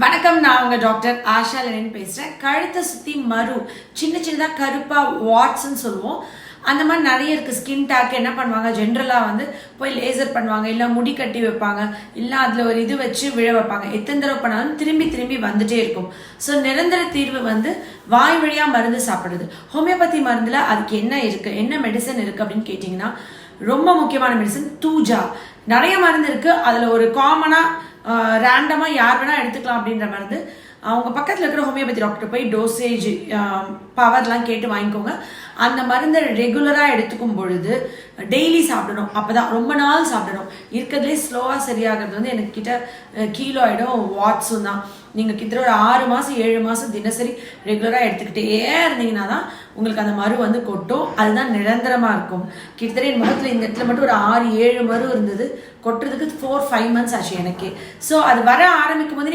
வணக்கம். நான் உங்க டாக்டர் ஆஷா லெனின் பேசுறேன். கழுத்தை சுத்தி மரு சின்ன சின்னதா கருப்பா வாட்ஸ்ன்னு சொல்லுவோம். அந்த மாதிரி நிறைய இருக்கு. ஸ்கின் டாக் என்ன பண்ணுவாங்க, ஜென்ரலா போய் லேசர் பண்ணுவாங்க, இல்ல முடி கட்டி வைப்பாங்க, இல்ல அதுல ஒரு இது வச்சு விழ வைப்பாங்க. எத்தனை தடவை பண்ணாலும் திரும்பி திரும்பி வந்துட்டே இருக்கும். ஸோ நிரந்தர தீர்வு வாய் வழியா மருந்து சாப்பிடுறது. ஹோமியோபதி மருந்துல அதுக்கு என்ன இருக்கு, என்ன மெடிசன் இருக்கு அப்படின்னு கேட்டீங்கன்னா, ரொம்ப முக்கியமான மெடிசன் தூஜா. நிறைய மருந்து இருக்கு. அதுல ஒரு காமனா ரேண்டமா யார் வேணா எடுத்துக்கலாம் அப்படின்ற மருந்து. அவங்க பக்கத்தில் இருக்கிற ஹோமியோபதி டாக்டர் போய் டோசேஜ் பவர்லாம் கேட்டு வாங்கிக்கோங்க. அந்த மருந்தை ரெகுலராக எடுத்துக்கும் பொழுது டெய்லி சாப்பிடணும். அப்போதான் ரொம்ப நாள் சாப்பிடணும். இருக்கிறதுலே ஸ்லோவாக சரியாகிறது எனக்கு கிட்ட கிலோ ஆகிடும் வாட்ஸும் தான். நீங்கள் கிட்ட ஒரு 6 மாதம் 7 மாதம் தினசரி ரெகுலராக எடுத்துக்கிட்டே இருந்தீங்கன்னா தான் உங்களுக்கு அந்த மரு கொட்டும். அதுதான் நிரந்தரமாக இருக்கும். கிட்டத்தட்ட என் முகத்தில் இந்த இடத்துல மட்டும் ஒரு 6-7 மரு இருந்தது. கொட்டுறதுக்கு 4-5 months ஆச்சு எனக்கு. ஸோ அது வர ஆரம்பிக்கும் போது